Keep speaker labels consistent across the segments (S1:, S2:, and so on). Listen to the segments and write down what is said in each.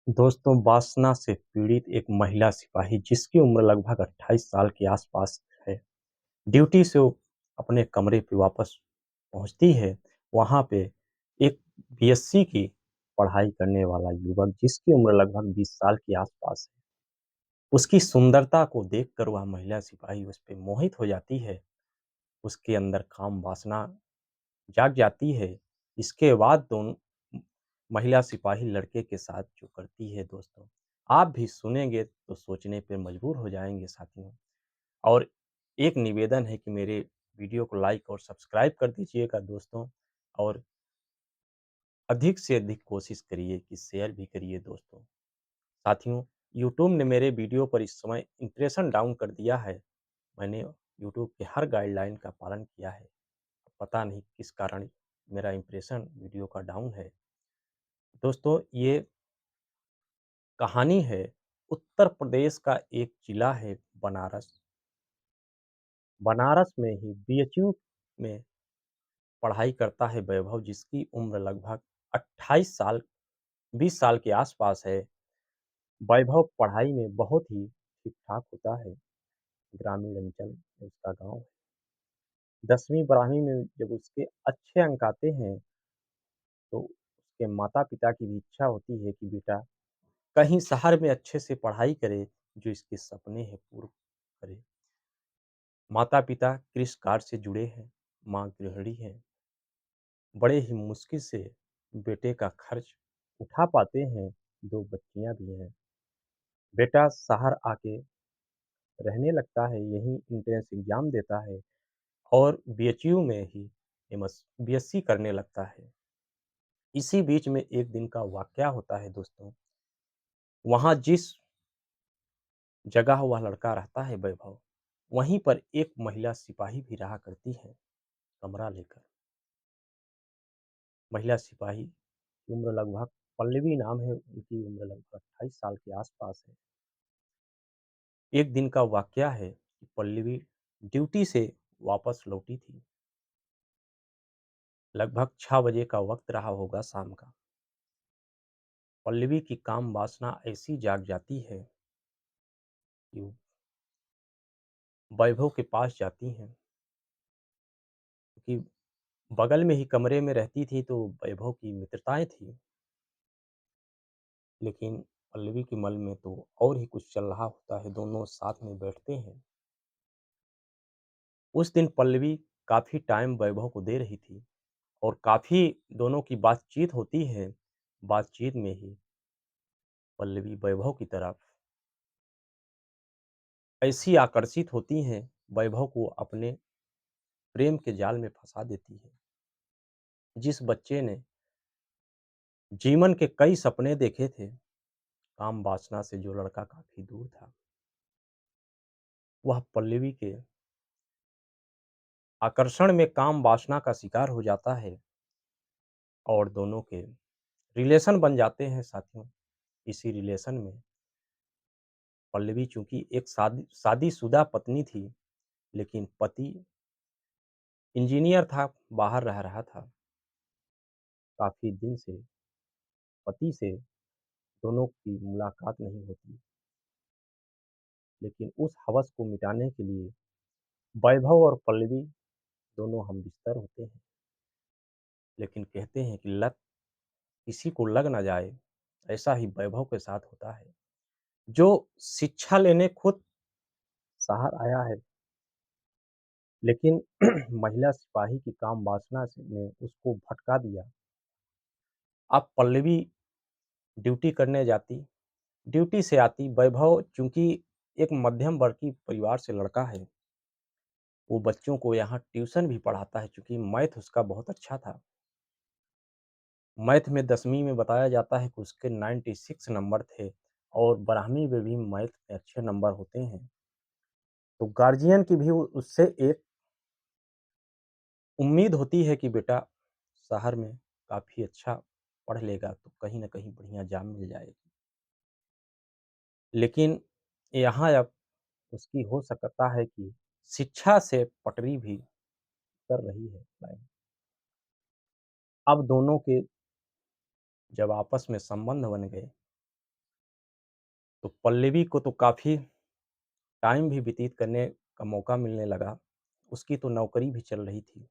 S1: दोस्तों, वासना से पीड़ित एक महिला सिपाही जिसकी उम्र लगभग 28 साल के आसपास है, ड्यूटी से वो अपने कमरे पे वापस पहुंचती है। वहां पे एक बीएससी की पढ़ाई करने वाला युवक जिसकी उम्र लगभग 20 साल के आसपास है, उसकी सुंदरता को देखकर वह महिला सिपाही उस पे मोहित हो जाती है। उसके अंदर काम वासना जाग जाती है। इसके बाद दोनों महिला सिपाही लड़के के साथ जो करती है दोस्तों, आप भी सुनेंगे तो सोचने पे मजबूर हो जाएँगे साथियों। और एक निवेदन है कि मेरे वीडियो को लाइक और सब्सक्राइब कर दीजिएगा दोस्तों, और अधिक से अधिक कोशिश करिए कि शेयर भी करिए दोस्तों। साथियों, यूट्यूब ने मेरे वीडियो पर इस समय इम्प्रेशन डाउन कर दिया है। मैंने यूट्यूब के हर गाइडलाइन का पालन किया है। पता नहीं किस कारण मेरा इम्प्रेशन वीडियो का डाउन है। दोस्तों, ये कहानी है उत्तर प्रदेश का एक जिला है बनारस। बनारस में ही बीएचयू में पढ़ाई करता है वैभव, जिसकी उम्र लगभग 28 साल 20 साल के आसपास है। वैभव पढ़ाई में बहुत ही ठीक-ठाक होता है। ग्रामीण अंचल में उसका गाँव है। 10वीं 12वीं में जब उसके अच्छे अंक आते हैं, तो उसके माता-पिता की भी इच्छा होती है कि बेटा कहीं शहर में अच्छे से पढ़ाई करे, जो इसके सपने हैं पूर्ण करे। माता-पिता कृषि कार्य से जुड़े हैं, माँ गृहिणी हैं। बड़े ही मुश्किल से बेटे का खर्च उठा पाते हैं, 2 बच्चियाँ भी हैं। बेटा शहर आके रहने लगता है, यहीं एंट्रेंस एग्ज़ाम देता है और बीएचयू में ही एमएस बीएससी करने लगता है। इसी बीच में एक दिन का वाकया होता है दोस्तों। वहाँ जिस जगह वह लड़का रहता है वैभव, वहीं पर एक महिला सिपाही भी रहा करती है, कमरा लेकर। महिला सिपाही की उम्र लगभग पल्लवी नाम है, उनकी उम्र लगभग 28 साल के आसपास है। एक दिन का वाकया है कि पल्लवी ड्यूटी से वापस लौटी थी। लगभग 6 बजे का वक़्त रहा होगा शाम का। पल्लवी की काम वासना ऐसी जाग जाती है कि वो वैभव के पास जाती हैं, क्योंकि बगल में ही कमरे में रहती थी तो वैभव की मित्रताएँ थी। लेकिन पल्लवी के मन में तो और ही कुछ चल रहा होता है, दोनों साथ में बैठते हैं। उस दिन पल्लवी काफ़ी टाइम वैभव को दे रही थी और काफ़ी दोनों की बातचीत होती है। बातचीत में ही पल्लवी वैभव की तरफ ऐसी आकर्षित होती हैं, वैभव को अपने प्रेम के जाल में फँसा देती है। जिस बच्चे ने जीवन के कई सपने देखे थे, काम वासना से जो लड़का काफ़ी दूर था, वह पल्लवी के आकर्षण में काम वासना का शिकार हो जाता है और दोनों के रिलेशन बन जाते हैं साथियों। इसी रिलेशन में पल्लवी चूँकि एक शादीशुदा पत्नी थी, लेकिन पति इंजीनियर था, बाहर रह रहा था। काफ़ी दिन से पति से दोनों की मुलाकात नहीं होती, लेकिन उस हवस को मिटाने के लिए वैभव और पल्लवी दोनों हमबिस्तर होते हैं। लेकिन कहते हैं कि लत किसी को लग ना जाए, ऐसा ही वैभव के साथ होता है। जो शिक्षा लेने खुद शहर आया है, लेकिन महिला सिपाही की काम वासना ने उसको भटका दिया। अब पल्लवी ड्यूटी करने जाती, ड्यूटी से आती, वैभव चूँकि एक मध्यम वर्ग की परिवार से लड़का है, वो बच्चों को यहाँ ट्यूशन भी पढ़ाता है, चूँकि मैथ उसका बहुत अच्छा था। मैथ में 10वीं में बताया जाता है कि उसके 96 नंबर थे और 12वीं में भी मैथ में अच्छे नंबर होते हैं। तो गार्जियन की भी उससे एक उम्मीद होती है कि बेटा शहर में काफ़ी अच्छा पढ़ लेगा तो कहीं न कहीं बढ़िया जॉब मिल जाएगी। लेकिन यहाँ अब उसकी हो सकता है कि शिक्षा से पटरी भी उतर रही है लाइन। अब दोनों के जब आपस में संबंध बन गए, तो पल्लवी को तो काफ़ी टाइम भी व्यतीत करने का मौका मिलने लगा। उसकी तो नौकरी भी चल रही थी।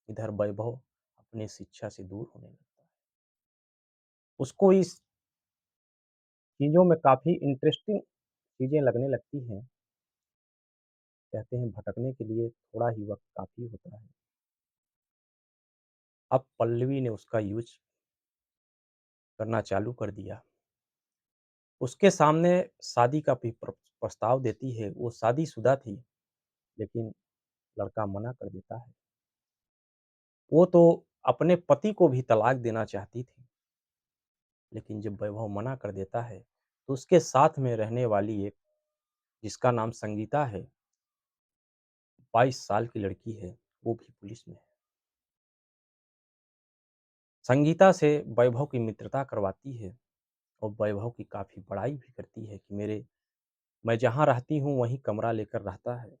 S1: इधर वैभव अपनी शिक्षा से दूर होने लगता है। उसको इस चीज़ों में काफ़ी इंटरेस्टिंग चीज़ें लगने लगती हैं। कहते हैं भटकने के लिए थोड़ा ही वक़्त काफ़ी होता है। अब पल्लवी ने उसका यूज़ करना चालू कर दिया। उसके सामने शादी का भी प्रस्ताव देती है। वो शादीशुदा थी, लेकिन लड़का मना कर देता है। वो तो अपने पति को भी तलाक देना चाहती थी, लेकिन जब वैभव मना कर देता है, तो उसके साथ में रहने वाली एक जिसका नाम संगीता है, 22 साल की लड़की है, वो भी पुलिस में है। संगीता से वैभव की मित्रता करवाती है और वैभव की काफ़ी बड़ाई भी करती है कि मैं जहाँ रहती हूँ, वहीं कमरा लेकर रहता है।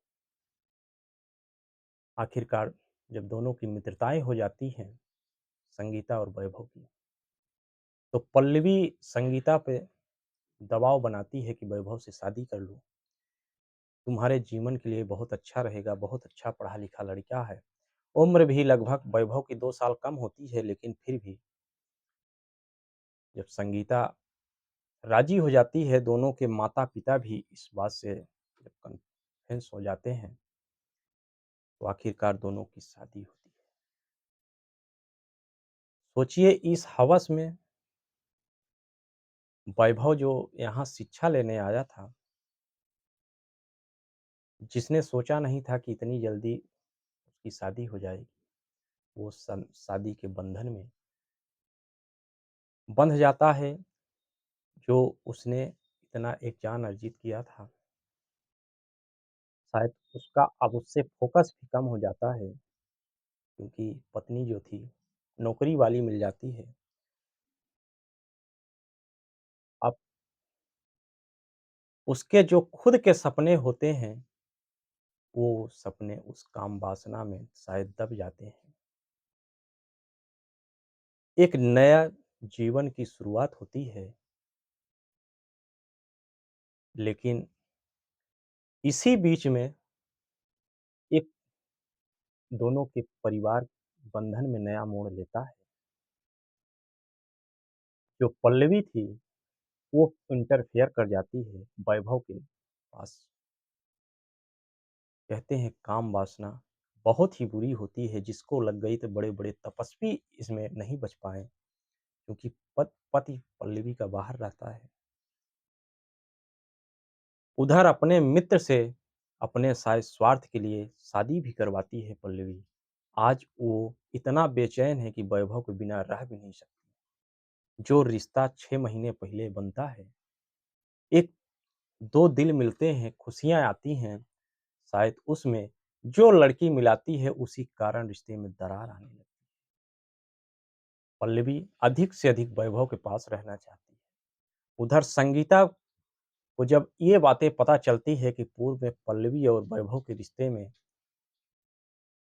S1: आखिरकार जब दोनों की मित्रताएँ हो जाती हैं, संगीता और वैभव की, तो पल्लवी संगीता पे दबाव बनाती है कि वैभव से शादी कर लो। तुम्हारे जीवन के लिए बहुत अच्छा रहेगा, बहुत अच्छा पढ़ा-लिखा लड़का है। उम्र भी लगभग वैभव की 2 साल कम होती है, लेकिन फिर भी जब संगीता राज़ी हो जाती है, दोनों के माता-पिता भी इस बात से जब कन्विंस हो जाते हैं, तो आखिरकार दोनों की शादी होती है। सोचिए इस हवस में वैभव जो यहाँ शिक्षा लेने आया था, जिसने सोचा नहीं था कि इतनी जल्दी उसकी शादी हो जाएगी, वो शादी के बंधन में बंध जाता है, जो उसने इतना एक जान अर्जित किया था। शायद उसका अब उससे फ़ोकस भी कम हो जाता है, क्योंकि पत्नी जो थी, नौकरी वाली मिल जाती है। अब उसके जो खुद के सपने होते हैं, वो सपने उस काम वासना में शायद दब जाते हैं। एक नया जीवन की शुरुआत होती है, लेकिन इसी बीच में एक दोनों के परिवार बंधन में नया मोड़ लेता है। जो पल्लवी थी, वो इंटरफेयर कर जाती है वैभव के पास। कहते हैं काम वासना बहुत ही बुरी होती है, जिसको लग गई तो बड़े-बड़े तपस्वी इसमें नहीं बच पाए, क्योंकि पति पल्लवी का बाहर रहता है। उधर अपने मित्र से अपने शायद स्वार्थ के लिए शादी भी करवाती है पल्लवी। आज वो इतना बेचैन है कि वैभव के बिना रह भी नहीं सकती। जो रिश्ता 6 महीने पहले बनता है, एक 2 दिल मिलते हैं, खुशियाँ आती हैं, शायद उसमें जो लड़की मिलाती है उसी कारण रिश्ते में दरार आने लगती है। पल्लवी अधिक से अधिक वैभव के पास रहना चाहती है। उधर संगीता को जब ये बातें पता चलती है कि पूर्व में पल्लवी और वैभव के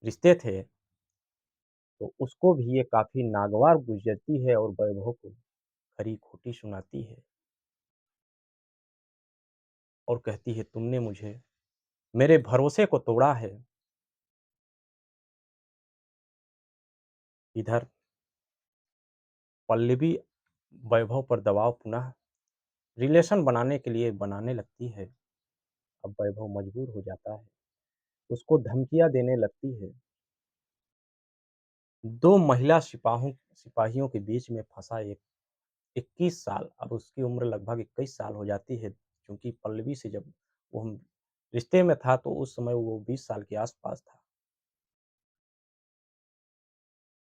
S1: रिश्ते थे, तो उसको भी ये काफ़ी नागवार गुज़रती है और वैभव को खरी-खोटी सुनाती है और कहती है तुमने मुझे मेरे भरोसे को तोड़ा है। इधर पल्लवी वैभव पर दबाव पुनः रिलेशन बनाने के लिए बनाने लगती है। अब वैभव मजबूर हो जाता है, उसको धमकियाँ देने लगती है। 2 महिला सिपाहियों के बीच में फँसा एक 21 साल, अब उसकी उम्र लगभग 21 साल हो जाती है, क्योंकि पल्लवी से जब वो हम रिश्ते में था तो उस समय वो 20 साल के आस-पास था।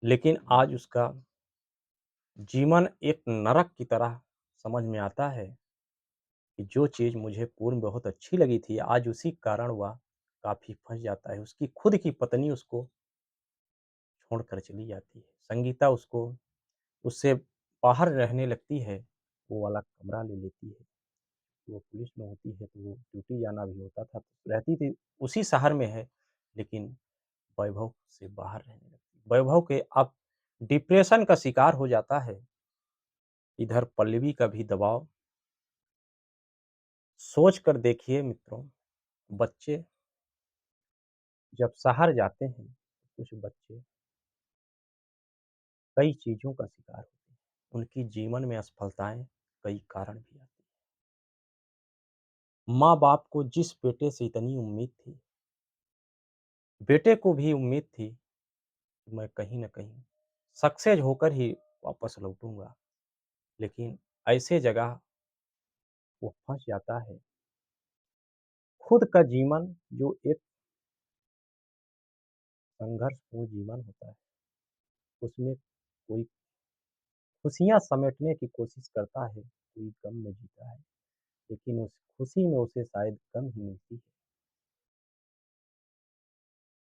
S1: लेकिन आज उसका जीवन एक नरक की तरह समझ में आता है कि जो चीज़ मुझे पूर्व में बहुत अच्छी लगी थी, आज उसी कारण वह काफ़ी फँस जाता है। उसकी खुद की पत्नी उसको छोड़कर चली जाती है। संगीता उससे बाहर रहने लगती है, वो वाला कमरा ले लेती है। वो पुलिस में होती है, तो वो ड्यूटी जाना भी होता था, तो रहती थी उसी शहर में है, लेकिन वैभव से बाहर रहने लगती है। वैभव के अब डिप्रेशन का शिकार हो जाता है। इधर पल्लवी का भी दबाव सोच कर देखिए मित्रों, बच्चे जब शहर जाते हैं, कुछ बच्चे कई चीज़ों का शिकार होते हैं। उनकी जीवन में असफलताएँ कई कारण भी आती हैं। माँ-बाप को जिस बेटे से इतनी उम्मीद थी, बेटे को भी उम्मीद थी कि मैं कहीं न कहीं सक्सेस होकर ही वापस लौटूँगा। लेकिन ऐसे जगह वो फँस जाता है। खुद का जीवन जो एक संघर्षपूर्ण जीवन होता है, उसमें कोई खुशियाँ समेटने की कोशिश करता है, कोई गम में जीता है, लेकिन उस खुशी में उसे शायद गम ही मिलती है।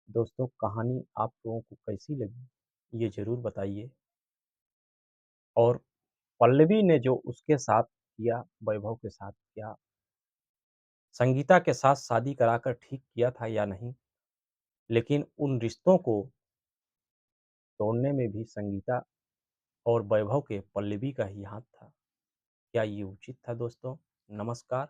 S1: दोस्तों, कहानी आप लोगों को कैसी लगी, ये ज़रूर बताइए और पल्लवी ने जो उसके साथ किया, वैभव के साथ, क्या संगीता के साथ शादी कराकर ठीक किया था या नहीं? लेकिन उन रिश्तों को तोड़ने में भी संगीता और वैभव के पल्लवी का ही हाथ था। क्या ये उचित था दोस्तों? नमस्कार।